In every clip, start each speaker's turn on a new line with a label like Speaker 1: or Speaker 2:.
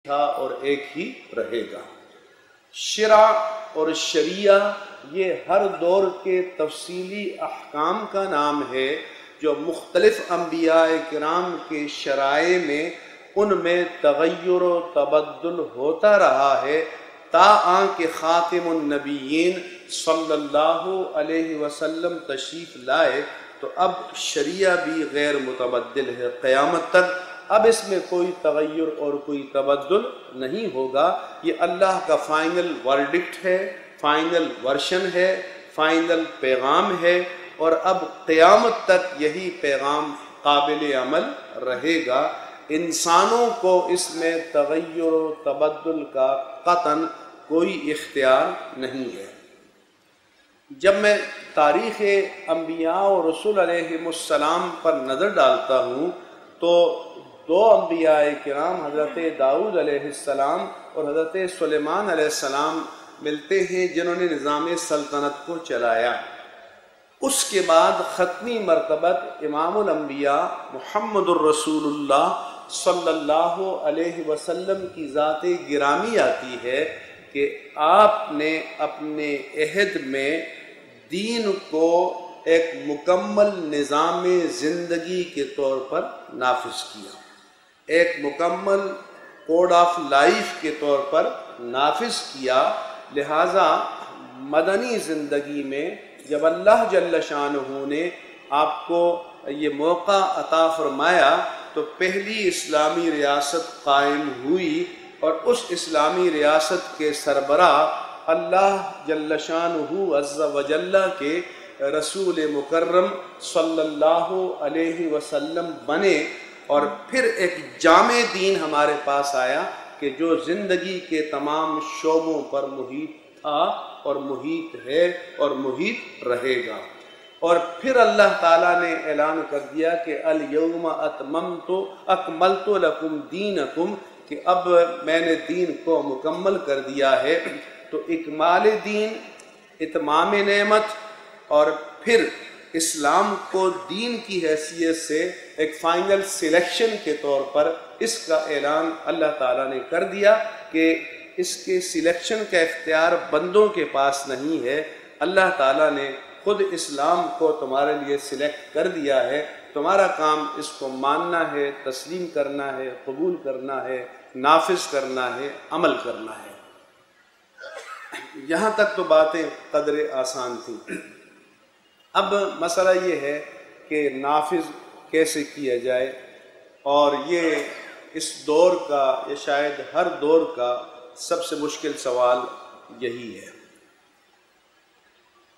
Speaker 1: تھا اور ایک ہی رہے گا۔ شرع اور شریعہ یہ ہر دور کے تفصیلی احکام کا نام ہے جو مختلف انبیاء کرام کے شرائع میں ان میں تغیر و تبدل ہوتا رہا ہے تاآں کہ خاتم النبیین صلی اللہ علیہ وسلم تشریف لائے تو اب شریعہ بھی غیر متبدل ہے قیامت تک۔ اب اس میں کوئی تغیر اور کوئی تبدل نہیں ہوگا۔ یہ اللہ کا فائنل ورڈکٹ ہے، فائنل ورشن ہے، فائنل پیغام ہے، اور اب قیامت تک یہی پیغام قابل عمل رہے گا۔ انسانوں کو اس میں تغیر و تبدل کا قطعاً کوئی اختیار نہیں ہے۔ جب میں تاریخ انبیاء و رسول علیہم السلام پر نظر ڈالتا ہوں تو دو انبیاء کرام حضرت داؤد علیہ السلام اور حضرت سلیمان علیہ السلام ملتے ہیں جنہوں نے نظام سلطنت کو چلایا۔ اس کے بعد ختمی مرتبت امام الانبیاء محمد الرسول اللہ صلی اللہ علیہ وسلم کی ذات گرامی آتی ہے کہ آپ نے اپنے عہد میں دین کو ایک مکمل نظام زندگی کے طور پر نافذ کیا، ایک مکمل کوڈ آف لائف کے طور پر نافذ کیا۔ لہٰذا مدنی زندگی میں جب اللہ جل شانہ نے آپ کو یہ موقع عطا فرمایا تو پہلی اسلامی ریاست قائم ہوئی، اور اس اسلامی ریاست کے سربراہ اللہ جل شانہ عز و جل کے رسول مکرم صلی اللہ علیہ وسلم بنے، اور پھر ایک جامع دین ہمارے پاس آیا کہ جو زندگی کے تمام شعبوں پر محیط تھا اور محیط ہے اور محیط رہے گا۔ اور پھر اللہ تعالیٰ نے اعلان کر دیا کہ الیوم اکملت لکم دینکم، کہ اب میں نے دین کو مکمل کر دیا ہے۔ تو اکمال دین، اتمام نعمت، اور پھر اسلام کو دین کی حیثیت سے ایک فائنل سلیکشن کے طور پر اس کا اعلان اللہ تعالیٰ نے کر دیا کہ اس کے سلیکشن کا اختیار بندوں کے پاس نہیں ہے، اللہ تعالیٰ نے خود اسلام کو تمہارے لیے سلیکٹ کر دیا ہے، تمہارا کام اس کو ماننا ہے، تسلیم کرنا ہے، قبول کرنا ہے، نافذ کرنا ہے، عمل کرنا ہے۔ یہاں تک تو باتیں قدر آسان تھیں۔ اب مسئلہ یہ ہے کہ نافذ کیسے کیا جائے، اور یہ اس دور کا، یا شاید ہر دور کا سب سے مشکل سوال یہی ہے۔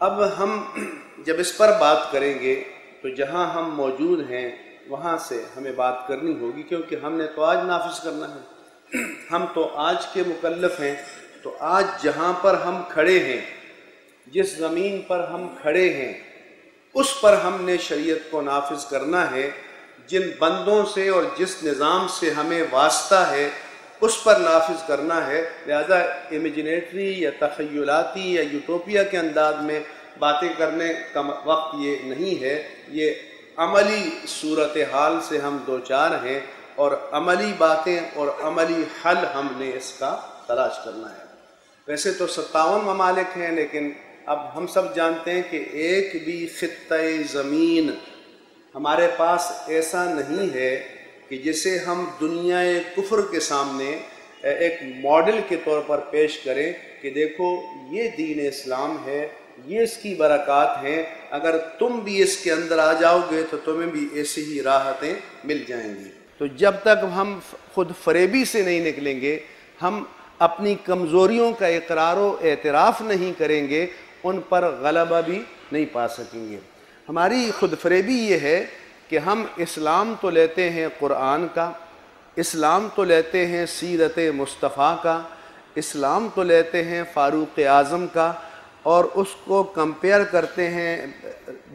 Speaker 1: اب ہم جب اس پر بات کریں گے تو جہاں ہم موجود ہیں وہاں سے ہمیں بات کرنی ہوگی، کیونکہ ہم نے تو آج نافذ کرنا ہے، ہم تو آج کے مکلف ہیں۔ تو آج جہاں پر ہم کھڑے ہیں، جس زمین پر ہم کھڑے ہیں، اس پر ہم نے شریعت کو نافذ کرنا ہے۔ جن بندوں سے اور جس نظام سے ہمیں واسطہ ہے اس پر نافذ کرنا ہے۔ لہذا امیجنیٹری یا تخیلاتی یا یوٹوپیا کے انداز میں باتیں کرنے کا وقت یہ نہیں ہے، یہ عملی صورتحال سے ہم دوچار ہیں، اور عملی باتیں اور عملی حل ہم نے اس کا تلاش کرنا ہے۔ ویسے تو 57 ممالک ہیں، لیکن اب ہم سب جانتے ہیں کہ ایک بھی خطۂ زمین ہمارے پاس ایسا نہیں ہے کہ جسے ہم دنیا کفر کے سامنے ایک ماڈل کے طور پر پیش کریں کہ دیکھو یہ دین اسلام ہے، یہ اس کی برکات ہیں، اگر تم بھی اس کے اندر آ جاؤ گے تو تمہیں بھی ایسی ہی راحتیں مل جائیں گی۔ تو جب تک ہم خود فریبی سے نہیں نکلیں گے، ہم اپنی کمزوریوں کا اقرار و اعتراف نہیں کریں گے، ان پر غلبہ بھی نہیں پا سکیں گے۔ ہماری خود فریبی یہ ہے کہ ہم اسلام تو لیتے ہیں قرآن کا، اسلام تو لیتے ہیں سیرت مصطفیٰ کا، اسلام تو لیتے ہیں فاروق اعظم کا، اور اس کو کمپیئر کرتے ہیں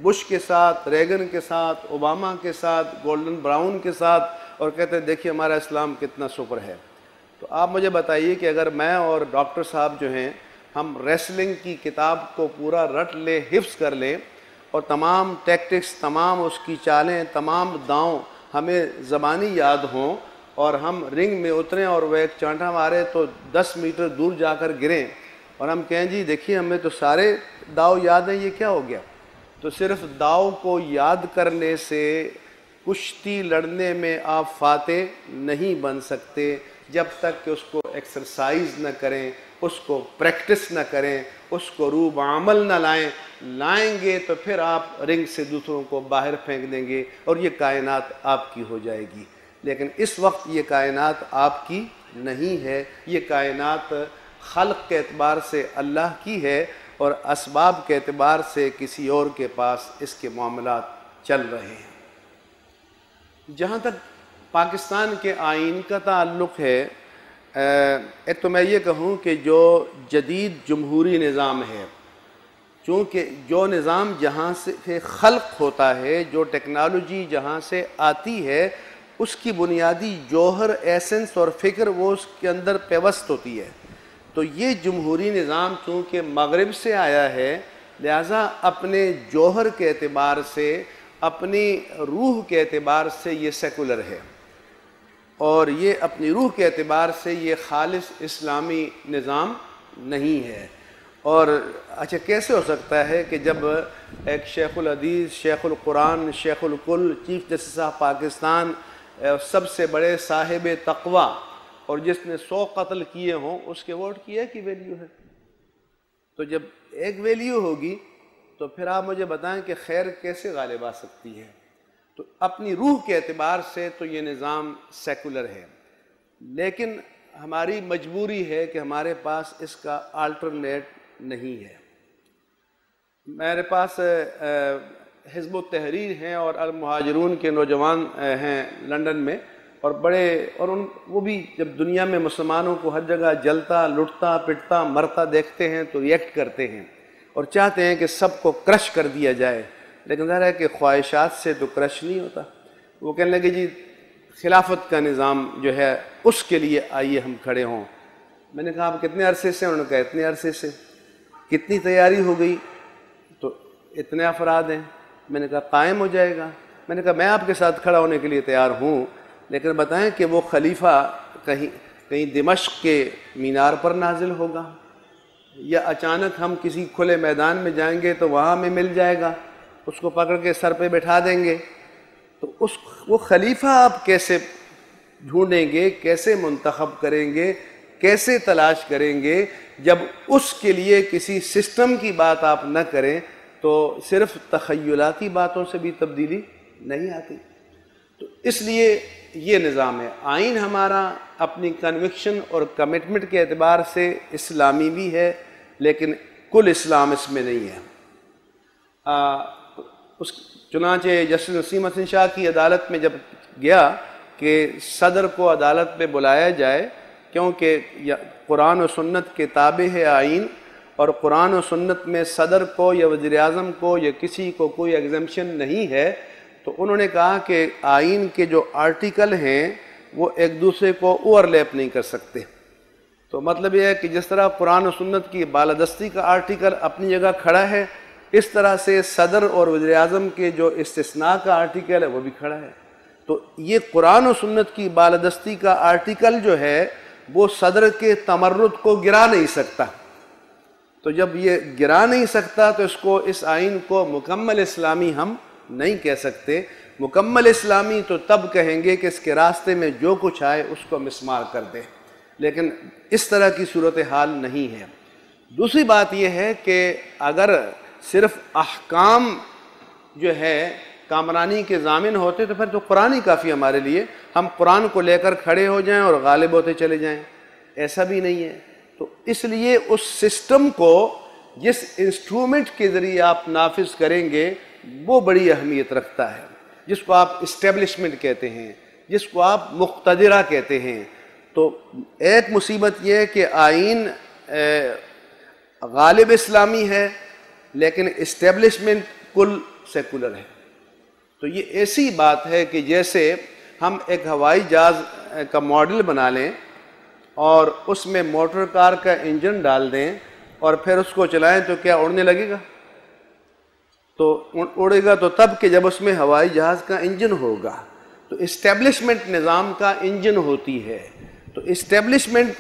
Speaker 1: بش کے ساتھ، ریگن کے ساتھ، اوباما کے ساتھ، گولڈن براؤن کے ساتھ، اور کہتے ہیں دیکھیے ہمارا اسلام کتنا سپر ہے۔ تو آپ مجھے بتائیے کہ اگر میں اور ڈاکٹر صاحب جو ہیں ہم ریسلنگ کی کتاب کو پورا رٹ لیں، حفظ کر لیں، اور تمام ٹیکٹکس، تمام اس کی چالیں، تمام داؤں ہمیں زبانی یاد ہوں، اور ہم رنگ میں اتریں اور وہ ایک چانٹا مارے تو 10 میٹر دور جا کر گریں اور ہم کہیں جی دیکھیے ہمیں تو سارے داؤ یاد ہیں، یہ کیا ہو گیا؟ تو صرف داؤ کو یاد کرنے سے کشتی لڑنے میں آپ فاتح نہیں بن سکتے جب تک کہ اس کو ایکسرسائز نہ کریں، اس کو پریکٹس نہ کریں، اس کو روح عمل نہ لائیں گے تو پھر آپ رنگ سے دوسروں کو باہر پھینک دیں گے اور یہ کائنات آپ کی ہو جائے گی۔ لیکن اس وقت یہ کائنات آپ کی نہیں ہے، یہ کائنات خلق کے اعتبار سے اللہ کی ہے اور اسباب کے اعتبار سے کسی اور کے پاس اس کے معاملات چل رہے ہیں۔ جہاں تک پاکستان کے آئین کا تعلق ہے، ایک تو میں یہ کہوں کہ جو جدید جمہوری نظام ہے، چونکہ جو نظام جہاں سے خلق ہوتا ہے، جو ٹیکنالوجی جہاں سے آتی ہے، اس کی بنیادی جوہر، ایسنس اور فکر وہ اس کے اندر پیوست ہوتی ہے۔ تو یہ جمہوری نظام چونکہ مغرب سے آیا ہے، لہٰذا اپنے جوہر کے اعتبار سے، اپنی روح کے اعتبار سے یہ سیکولر ہے، اور یہ اپنی روح کے اعتبار سے یہ خالص اسلامی نظام نہیں ہے۔ اور اچھا کیسے ہو سکتا ہے کہ جب ایک شیخ الحدیث، شیخ القرآن، شیخ الکل، چیف جسٹس آف پاکستان، سب سے بڑے صاحب تقوی اور جس نے 100 قتل کیے ہوں، اس کے ووٹ کی ایک ہی ویلیو ہے؟ تو جب ایک ویلیو ہوگی تو پھر آپ مجھے بتائیں کہ خیر کیسے غالب آ سکتی ہے؟ تو اپنی روح کے اعتبار سے تو یہ نظام سیکولر ہے، لیکن ہماری مجبوری ہے کہ ہمارے پاس اس کا آلٹرنیٹ نہیں ہے۔ میرے پاس حزب التحریر ہیں اور المہاجرون کے نوجوان ہیں لندن میں، اور وہ بھی جب دنیا میں مسلمانوں کو ہر جگہ جلتا، لٹتا، پٹتا، مرتا دیکھتے ہیں تو ریئیکٹ کرتے ہیں اور چاہتے ہیں کہ سب کو کرش کر دیا جائے، لیکن ظاہر ہے کہ خواہشات سے تو کرش نہیں ہوتا۔ وہ کہنے لگے جی خلافت کا نظام جو ہے اس کے لیے آئیے ہم کھڑے ہوں۔ میں نے کہا آپ کتنے عرصے سے؟ انہوں نے کہا اتنے عرصے سے۔ کتنی تیاری ہو گئی؟ تو اتنے افراد ہیں۔ میں نے کہا قائم ہو جائے گا؟ میں نے کہا میں آپ کے ساتھ کھڑا ہونے کے لیے تیار ہوں، لیکن بتائیں کہ وہ خلیفہ کہیں دمشق کے مینار پر نازل ہوگا، یا اچانک ہم کسی کھلے میدان میں جائیں گے تو وہاں ہمیں مل جائے گا، اس کو پکڑ کے سر پہ بٹھا دیں گے؟ تو وہ خلیفہ آپ کیسے ڈھونڈیں گے، کیسے منتخب کریں گے، کیسے تلاش کریں گے جب اس کے لیے کسی سسٹم کی بات آپ نہ کریں تو صرف تخیلاتی باتوں سے بھی تبدیلی نہیں آتی۔ تو اس لیے یہ نظام ہے۔ آئین ہمارا اپنی کنوکشن اور کمٹمنٹ کے اعتبار سے اسلامی بھی ہے، لیکن کل اسلام اس میں نہیں ہے۔ چنانچہ جسٹس نسیم حسن شاہ کی عدالت میں جب گیا کہ صدر کو عدالت پہ بلایا جائے، کیونکہ قرآن و سنت کے تابع ہے آئین، اور قرآن و سنت میں صدر کو یا وزیر اعظم کو یا کسی کو کوئی ایگزمپشن نہیں ہے، تو انہوں نے کہا کہ آئین کے جو آرٹیکل ہیں وہ ایک دوسرے کو اوور لیپ نہیں کر سکتے۔ تو مطلب یہ ہے کہ جس طرح قرآن و سنت کی بالادستی کا آرٹیکل اپنی جگہ کھڑا ہے، اس طرح سے صدر اور وزیر اعظم کے جو استثناء کا آرٹیکل ہے وہ بھی کھڑا ہے۔ تو یہ قرآن و سنت کی بالادستی کا آرٹیکل جو ہے وہ صدر کے تمرد کو گرا نہیں سکتا۔ تو جب یہ گرا نہیں سکتا تو اس آئین کو مکمل اسلامی ہم نہیں کہہ سکتے۔ مکمل اسلامی تو تب کہیں گے کہ اس کے راستے میں جو کچھ آئے اس کو مسمار کر دیں، لیکن اس طرح کی صورتحال نہیں ہے۔ دوسری بات یہ ہے کہ اگر صرف احکام جو ہے کامرانی کے ضامن ہوتے تو پھر تو قرآن ہی کافی ہمارے لیے، ہم قرآن کو لے کر کھڑے ہو جائیں اور غالب ہوتے چلے جائیں۔ ایسا بھی نہیں ہے۔ تو اس لیے اس سسٹم کو جس انسٹرومنٹ کے ذریعے آپ نافذ کریں گے وہ بڑی اہمیت رکھتا ہے، جس کو آپ اسٹیبلشمنٹ کہتے ہیں، جس کو آپ مقتدرہ کہتے ہیں۔ تو ایک مصیبت یہ ہے کہ آئین غالب اسلامی ہے لیکن اسٹیبلشمنٹ کل سیکولر ہے۔ تو یہ ایسی بات ہے کہ جیسے ہم ایک ہوائی جہاز کا ماڈل بنا لیں اور اس میں موٹر کار کا انجن ڈال دیں اور پھر اس کو چلائیں تو کیا اڑنے لگے گا؟ تو اڑے گا تو تب کہ جب اس میں ہوائی جہاز کا انجن ہوگا۔ تو اسٹیبلشمنٹ نظام کا انجن ہوتی ہے. تو اسٹیبلشمنٹ